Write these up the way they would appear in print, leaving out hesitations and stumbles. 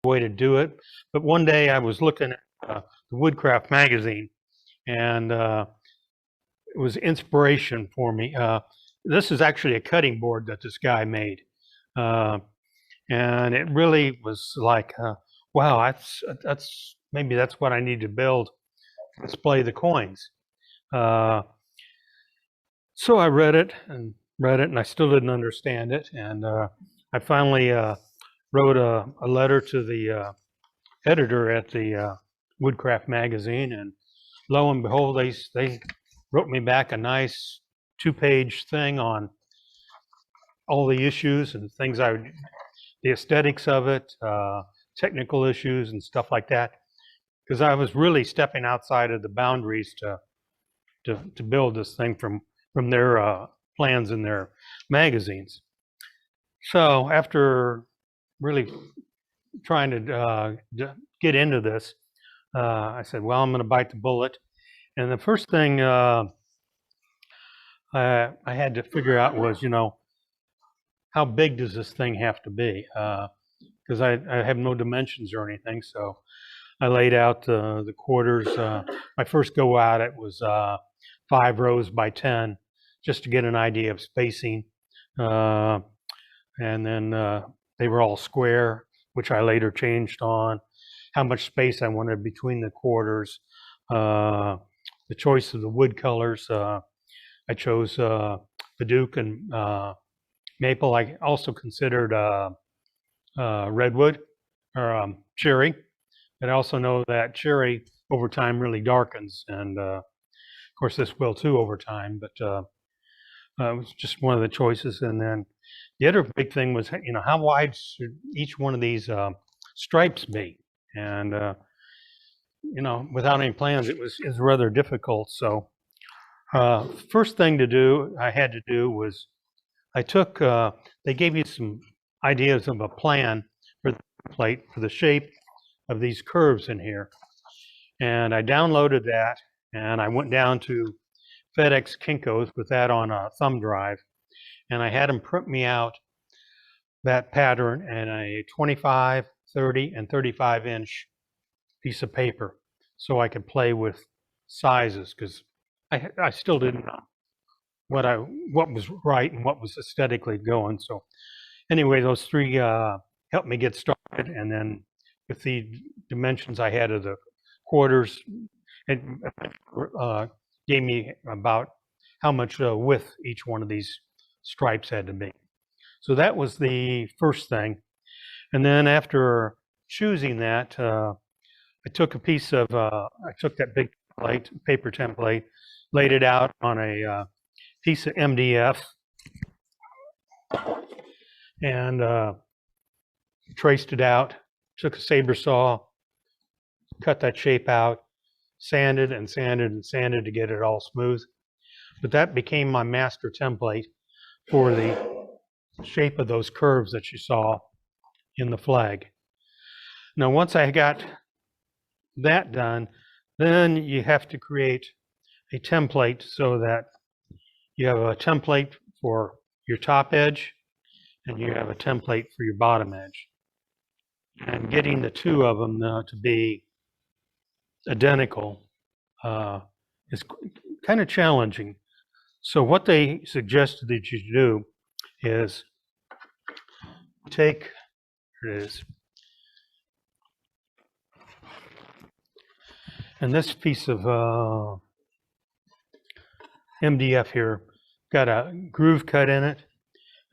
way to do it. But one day I was looking at the Woodcraft magazine, and it was inspiration for me. This is actually a cutting board that this guy made, and it really was like, wow, that's maybe that's what I need to build, display the coins. So I read it, and I still didn't understand it, and I finally wrote a letter to the editor at the Woodcraft magazine, and lo and behold, they wrote me back a nice 2-page thing on all the issues and things the aesthetics of it, technical issues and stuff like that, because I was really stepping outside of the boundaries to build this thing from their plans in their magazines. So after really trying to get into this, I said, well, I'm going to bite the bullet. And the first thing I had to figure out was, how big does this thing have to be? Because I have no dimensions or anything. So I laid out the quarters. My first go at it was 5 rows by 10, just to get an idea of spacing. And then they were all square, which I later changed on. How much space I wanted between the quarters. The choice of the wood colors. I chose Duke and maple. I also considered redwood or cherry. But I also know that cherry over time really darkens, and of course this will too over time. But it was just one of the choices. And then the other big thing was, how wide should each one of these stripes be? And without any plans, it was rather difficult. So first thing I had to do was I took, they gave you some ideas of a plan for the plate for the shape of these curves in here. And I downloaded that, and I went down to FedEx Kinko's with that on a thumb drive, and I had them print me out that pattern in a 25, 30, and 35 inch piece of paper, so I could play with sizes, because I still didn't know what was right and what was aesthetically going. So anyway, those 3 helped me get started, and then with the dimensions I had of the quarters, it gave me about how much width each one of these stripes had to be. So that was the first thing. And then after choosing that, I took a piece of, I took that big paper template, laid it out on a piece of MDF, and traced it out, took a saber saw, cut that shape out, sanded and sanded and sanded to get it all smooth. But that became my master template for the shape of those curves that you saw in the flag. Now, once I got that done, then you have to create a template so that you have a template for your top edge and you have a template for your bottom edge. And getting the 2 of them to be identical is kind of challenging. So what they suggested that you do is take, here it is, and this piece of MDF here got a groove cut in it,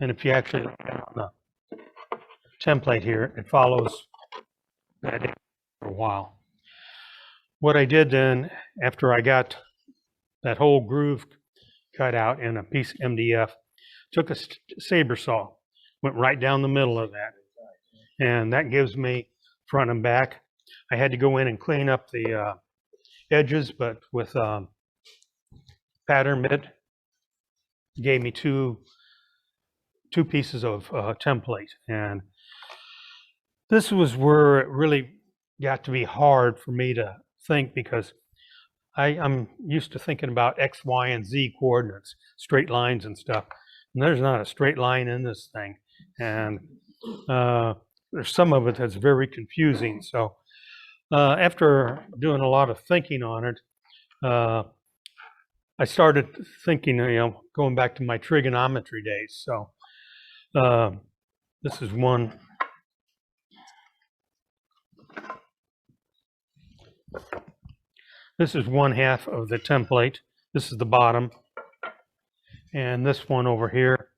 and if you actually look at the template here, it follows that for a while. What I did then, after I got that whole groove cut out in a piece of MDF, took a saber saw, went right down the middle of that, and that gives me front and back. I had to go in and clean up the edges, but with pattern bit, gave me two pieces of template. And this was where it really got to be hard for me to think, because I'm used to thinking about X, Y, and Z coordinates, straight lines and stuff. And there's not a straight line in this thing. And there's some of it that's very confusing. So after doing a lot of thinking on it, I started thinking, going back to my trigonometry days. So this is one. This is one half of the template. This is the bottom. And this one over here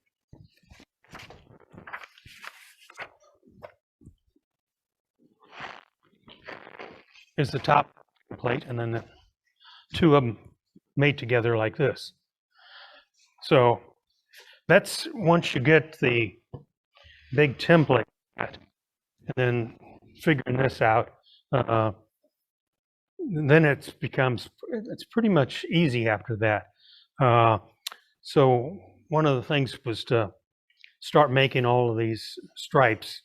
is the top plate, and then the two of them made together like this. So that's once you get the big template and then figuring this out, then it's pretty much easy after that. So one of the things was to start making all of these stripes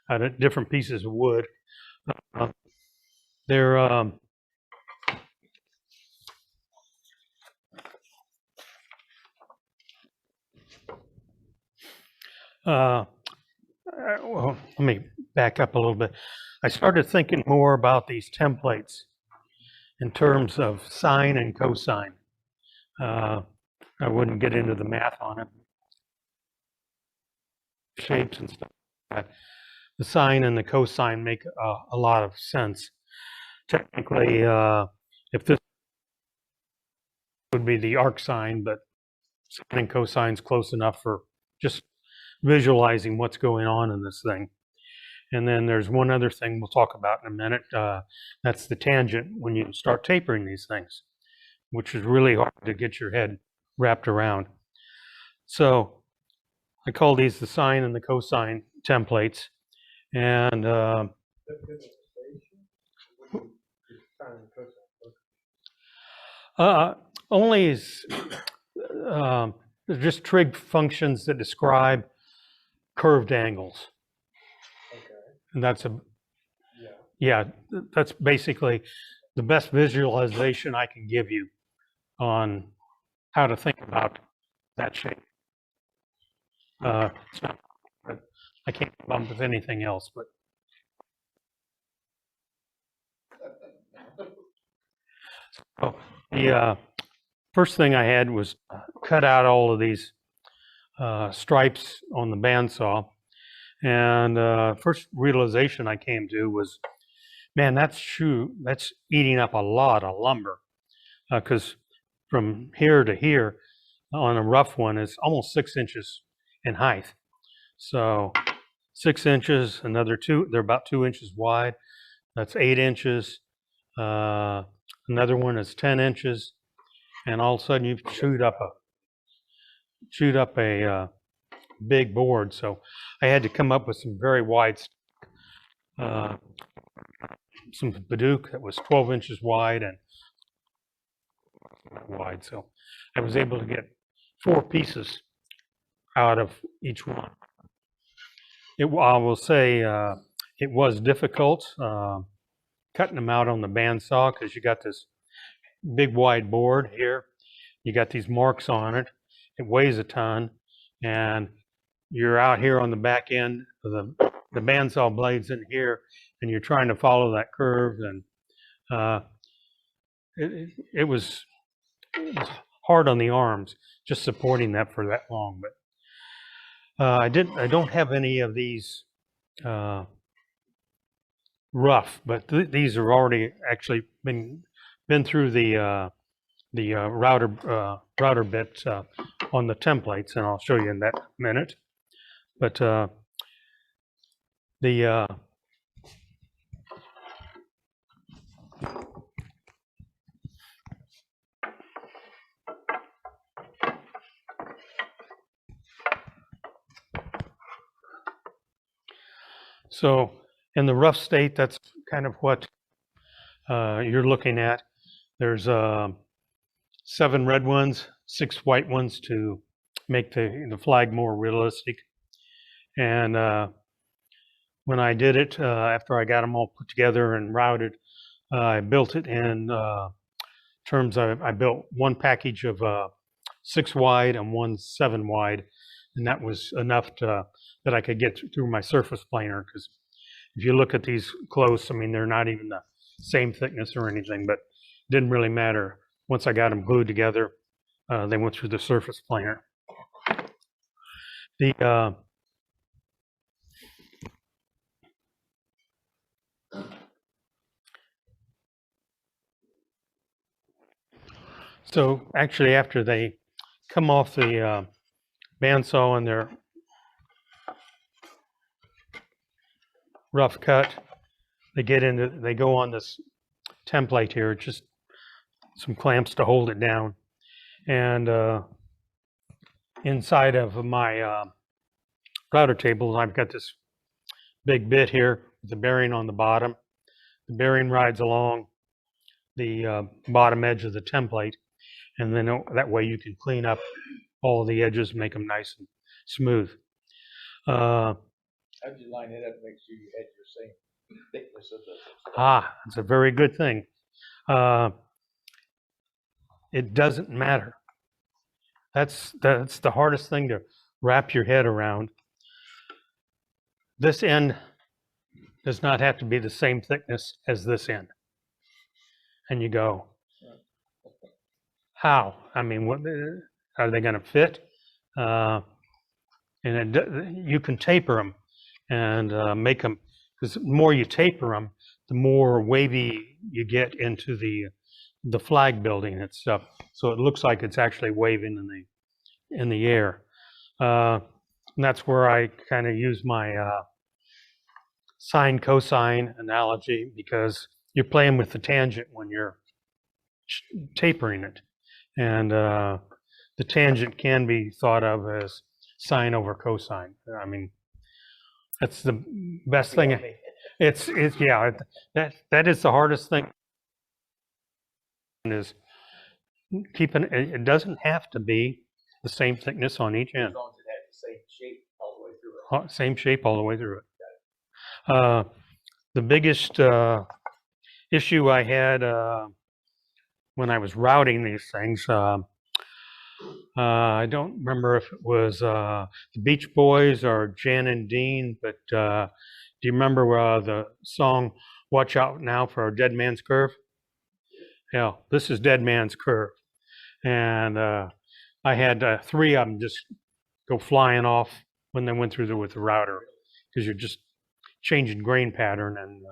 out of different pieces of wood. They're well, let me back up a little bit. I started thinking more about these templates in terms of sine and cosine. I wouldn't get into the math on it, shapes and stuff like that. The sine and the cosine make a lot of sense. Technically, if this would be the arc sine, but sine and cosine is close enough for just visualizing what's going on in this thing. And then there's one other thing we'll talk about in a minute. That's the tangent when you start tapering these things, which is really hard to get your head wrapped around. So I call these the sine and the cosine templates. And only is just trig functions that describe curved angles. Okay. And that's that's basically the best visualization I can give you on how to think about that shape. It's not, I can't come up with anything else, but so the first thing I had was cut out all of these stripes on the bandsaw, and first realization I came to was, man, that's eating up a lot of lumber, because from here to here on a rough one is almost 6 inches in height. So 6 inches, another two, they're about 2 inches wide. That's 8 inches. Another one is 10 inches. And all of a sudden you've chewed up a big board. So I had to come up with some very wide, some Baduke that was 12 inches wide and wide. So I was able to get 4 pieces out of each one. I will say it was difficult cutting them out on the bandsaw, because you got this big wide board here. You got these marks on it. It weighs a ton, and you're out here on the back end of the bandsaw blades in here, and you're trying to follow that curve, and it was hard on the arms just supporting that for that long. But I don't have any of these rough, but these are already actually been through the router bit on the templates, and I'll show you in that minute. But so in the rough state, that's kind of what you're looking at. There's 7 red ones, 6 white ones to make the flag more realistic. And when I did it, after I got them all put together and routed, I built it in terms of, I built one package of 6 wide and one 7 wide, and that was enough that I could get through my surface planer, because if you look at these close, I mean, they're not even the same thickness or anything, but it didn't really matter. Once I got them glued together, they went through the surface planer. The so actually, after they come off the bandsaw and they're rough cut, they go on this template here, just some clamps to hold it down. And inside of my router table, I've got this big bit here with the bearing on the bottom. The bearing rides along the bottom edge of the template, and then that way you can clean up all of the edges, make them nice and smooth. How did you line it up to make sure you had your same thickness of the That's a very good thing. It doesn't matter. That's the hardest thing to wrap your head around. This end does not have to be the same thickness as this end. And you go, how? I mean, what are they going to fit? And you can taper them and make them, because the more you taper them, the more wavy you get into the flag building itself. So it looks like it's actually waving in the air. And that's where I kind of use my sine cosine analogy, because you're playing with the tangent when you're tapering it. And the tangent can be thought of as sine over cosine. I mean, that's the best thing. It's yeah, that is the hardest thing, is keeping it doesn't have to be the same thickness on each end. As long as it has the same shape all the way through it. Same shape all the way through it. The biggest issue I had when I was routing these things, I don't remember if it was the Beach Boys or Jan and Dean, but do you remember the song "Watch Out Now for a Dead Man's Curve"? Yeah, this is Dead Man's Curve, and I had 3 of them just go flying off when they went through with the router, because you're just changing grain pattern, and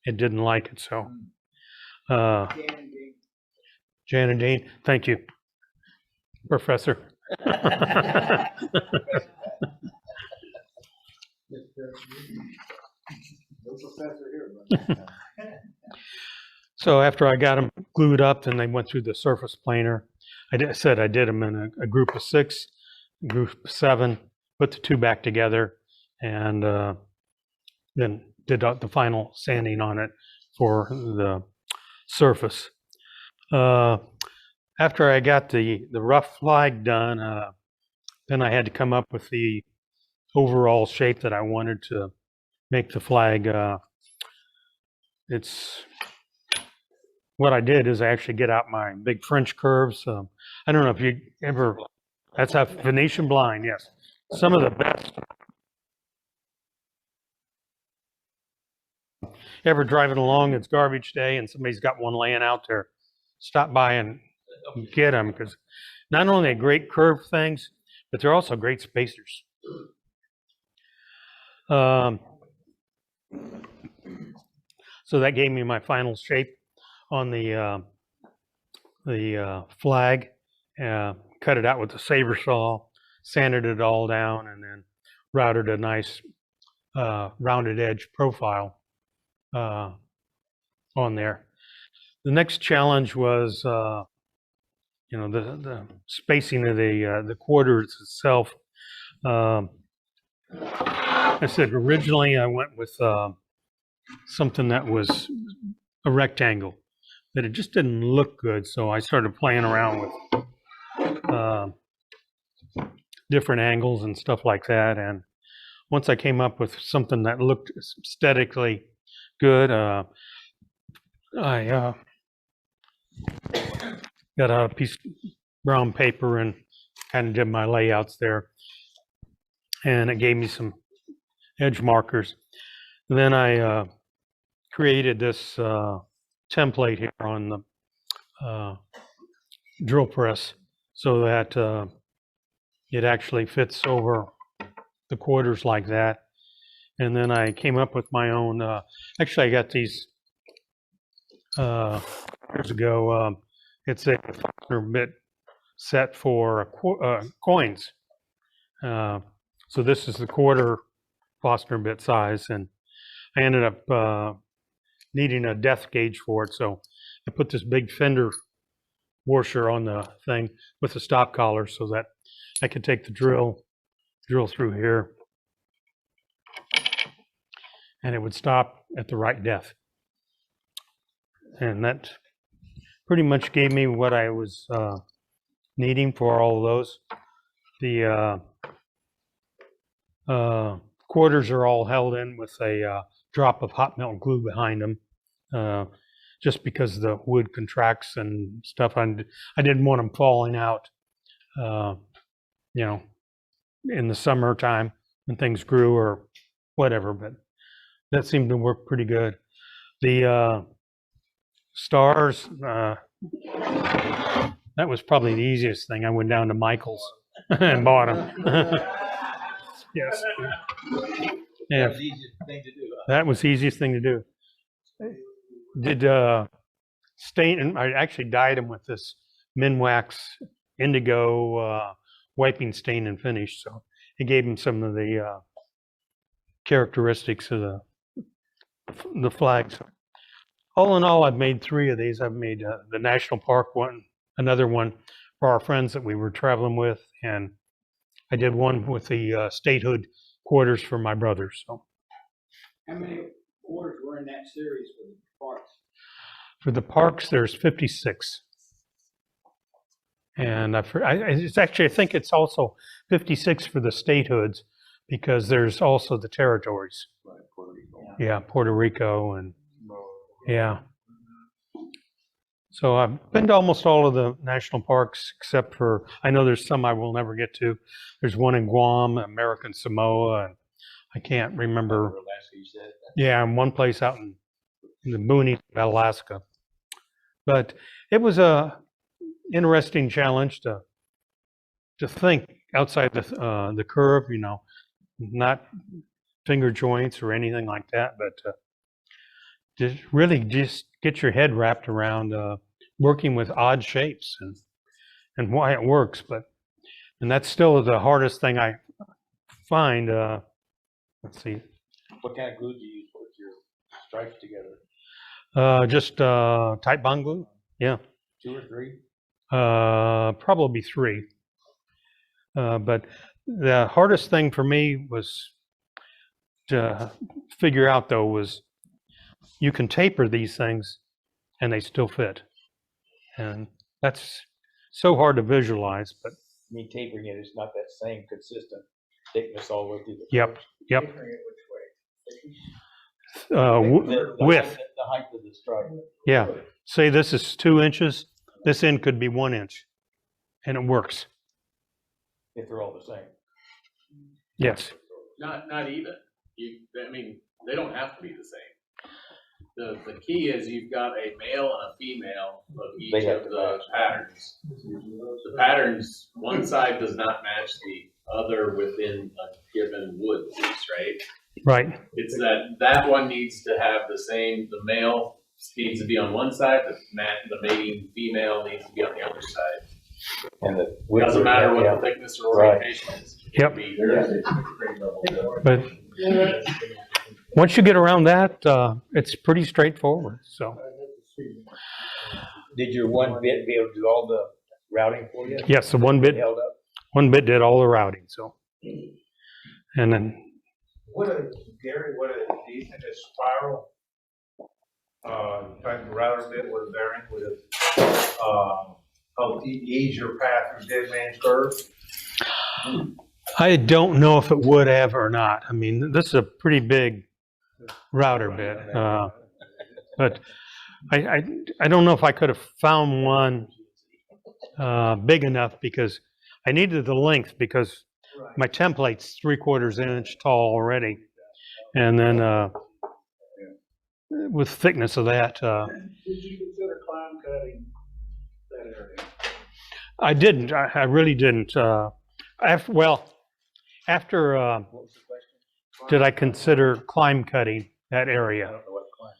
it didn't like it. So, Jan and Dean, thank you, Professor. No professor here. So after I got them glued up, then they went through the surface planer. I said I did them in a group of 6, group of 7, put the 2 back together, and then did the final sanding on it for the surface. After I got the rough flag done, then I had to come up with the overall shape that I wanted to make the flag. What I did is I actually get out my big French curves. I don't know if you ever, that's a Venetian blind, yes. Some of the best. Ever driving along, it's garbage day, and somebody's got one laying out there, stop by and get them, because not only are they great curved things, but they're also great spacers. So that gave me my final shape on the flag. Cut it out with a saber saw, sanded it all down, and then routed a nice rounded edge profile on there. The next challenge was, the spacing of the quarters itself. I said originally I went with something that was a rectangle, but it just didn't look good. So I started playing around with different angles and stuff like that. And once I came up with something that looked aesthetically good, I got out a piece of brown paper and kind of did my layouts there. And it gave me some edge markers. then I created this template here on the drill press so that it actually fits over the quarters like that. And then I came up with my own, actually I got these years ago. It's a Faulkner bit set for coins. So this is the quarter Faulkner bit size, and I ended up needing a depth gauge for it. So I put this big fender washer on the thing with a stop collar so that I could take the drill through here, and it would stop at the right depth. And that pretty much gave me what I was needing for all of those. The quarters are all held in with a drop of hot melt glue behind them, just because the wood contracts and stuff. I didn't want them falling out, you know, in the summertime when things grew or whatever, but that seemed to work pretty good. The stars, that was probably the easiest thing. I went down to Michael's and bought them. Yes. Yeah. That's the easiest thing to do. That was the easiest thing to do. Did stain, and I actually dyed them with this Minwax indigo wiping stain and finish, so it gave them some of the characteristics of the flags. All in all, I've made 3 of these. I've made the national park one, another one for our friends that we were traveling with, and I did one with the statehood quarters for my brothers. So, How many quarters were in that series for the parks? for the parks, there's 56, and it's actually, I think it's also 56 for the statehoods because there's also the territories. Right, Puerto Rico. Yeah, Puerto Rico and yeah. So I've been to almost all of the national parks except for, I know there's some I will never get to. There's one in Guam, American Samoa, and I can't remember. Alaska, you said? Yeah, and one place out in the boonies of Alaska. But it was a interesting challenge to think outside the curve, you know, not finger joints or anything like that, but just get your head wrapped around working with odd shapes and why it works. And that's still the hardest thing I find. Let's see. What kind of glue do you use to put your stripes together? Just tight bond glue. Yeah. 2 or 3? Probably 3. But the hardest thing for me was to figure out, though, was you can taper these things and they still fit. And that's so hard to visualize, but I mean, tapering it is not that same consistent thickness all the way through the. yep. Tapering it which way? Width. The height of the stripe. Yeah. Say this is 2 inches. This end could be 1 inch, and it works. If they're all the same. Yes. Not even. I mean, they don't have to be the same. The key is you've got a male and a female of each They have of to the match. patterns. The patterns, one side does not match the other within a given wood piece, right? Right. It's that one needs to have the same, the male needs to be on one side, the mating female needs to be on the other side. And the. Doesn't matter what the thickness or orientation is. Yep. Be- But once you get around that, it's pretty straightforward. So Did your one bit be able to do all the routing for you? yes, the one bit did all the routing. So, and then Gary, what a decent is spiral, type of router bit with a bearing with, help ease your path through dead man's curve. I don't know if it would have or not. I mean, this is a pretty big router bit, but I don't know if I could have found one big enough because I needed the length because my template's 3/4 inch tall already, and then with thickness of that. Did you consider climb cutting that area? I didn't. I really didn't. After What was the question? did I consider climb cutting that I area? don't know what climb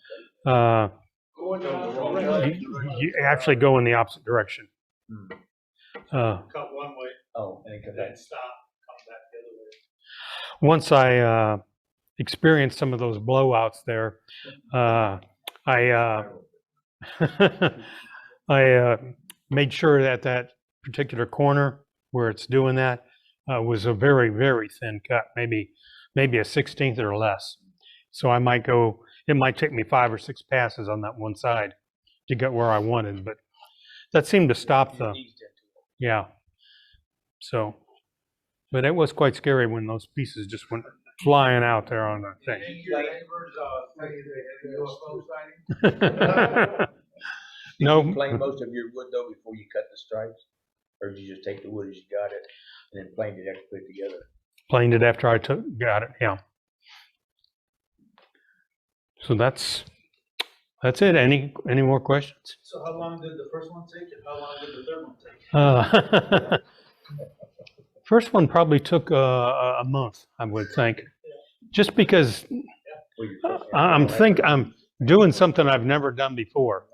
cutting. Going down the Going road. You actually go in the opposite direction. Cut one way, Oh, and then come then back. stop, come back the other way. Once I experienced some of those blowouts there, I I made sure that that particular corner where it's doing that was a very, very thin cut, maybe a 1/16 or less. So I might go, it might take me 5 or 6 passes on that one side to get where I wanted, but that seemed to stop the, yeah. So, but it was quite scary when those pieces just went flying out there on the thing. Did your neighbors, tell you they had UFO sighting? No. Did you plane most of your wood though before you cut the stripes? Or did you just take the wood as you got it and then planed it after you put it together? Planed it after I got it, yeah. So that's it. Any more questions? So how long did the first one take and how long did the third one take? First one probably took a month, I would think, just because Well, your first- I'm doing something I've never done before,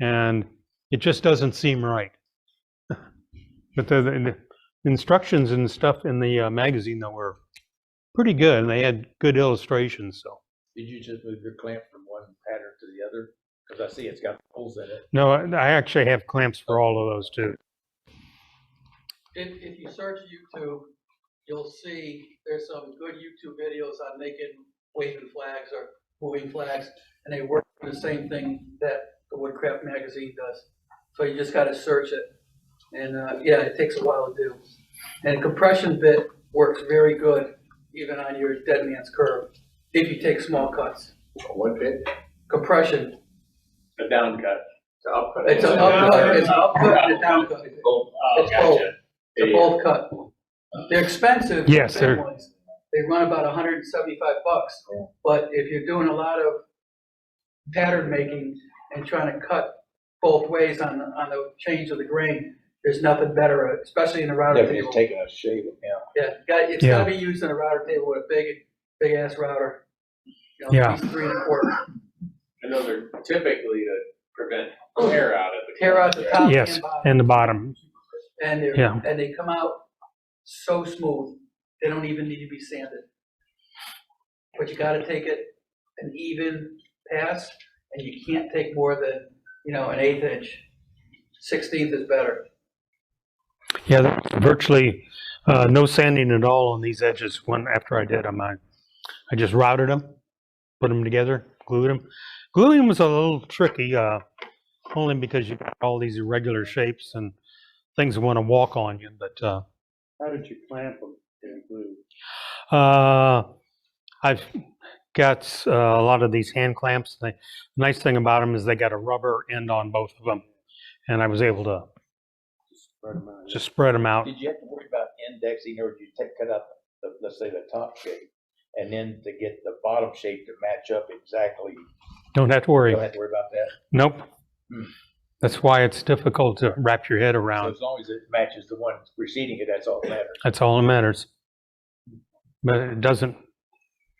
and it just doesn't seem right. But the instructions and stuff in the magazine though were pretty good, and they had good illustrations. So Did you just move your clamp from one pattern to the other? Because I see it's got holes in it. no, I actually have clamps for all of those too. If you search YouTube, you'll see there's some good YouTube videos on making waving flags or moving flags, and they work on the same thing that the Woodcraft magazine does. So you just gotta search it, and yeah, it takes a while to do. And compression bit works very good, even on your dead man's curve, if you take small cuts. What bit? Compression, A down cut. it's an upcut, it's an upcut and a down cut. Oh, It's both. They're both cut. They're expensive. Yes, big they're- ones. They run about $175, but if you're doing a lot of pattern making and trying to cut both ways on the change of the grain, there's nothing better, especially in a router Definitely table. taking a shave, yeah. It's gotta be used in a router table with a big ass router. You know, Yeah. at least 3 1/4. And those are typically to prevent tear out at the. Tear out the top Yes, and bottom. and the bottom. And Yeah. they come out so smooth, they don't even need to be sanded. But you gotta take it an even pass, and you can't take more than, an 1/8 inch. 1/16 is better. Yeah, there's virtually no sanding at all on these edges. After I did them, I just routed them, put them together, glued them. Gluing them was a little tricky, only because you got all these irregular shapes and things want to walk on you. But How did you clamp them and glue? I've got a lot of these hand clamps. The nice thing about them is they got a rubber end on both of them, and I was able to Spread them out. just spread them out. Did you have to worry about indexing, or did you cut out let's say the top shape, and then to get the bottom shape to match up exactly? Don't have to worry. Don't have to worry about that. Nope. Hmm. That's why it's difficult to wrap your head So around. as long as it matches the one preceding it, that's all that matters. That's all that matters. But it doesn't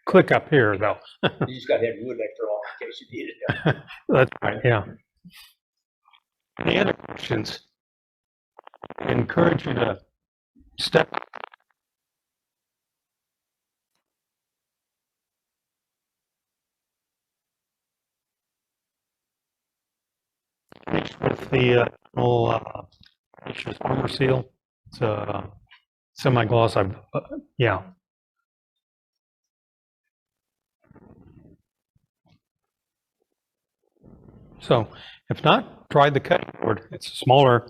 click up here, though. You just gotta have your wood extra long in case you need it. That's right, yeah. Any other questions? I encourage you to step. Finish with the Nature's Armor Seal. It's a semi-gloss. Yeah. So, if not, try the cutting board. It's smaller.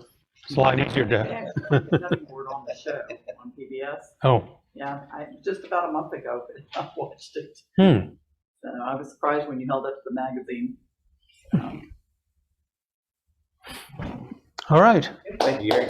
It's a lot easier to. Cutting board on the show on PBS. Oh. Yeah, just about a month ago, I watched it. Hmm. So I was surprised when you held up the magazine. All right. Thank you, Gary.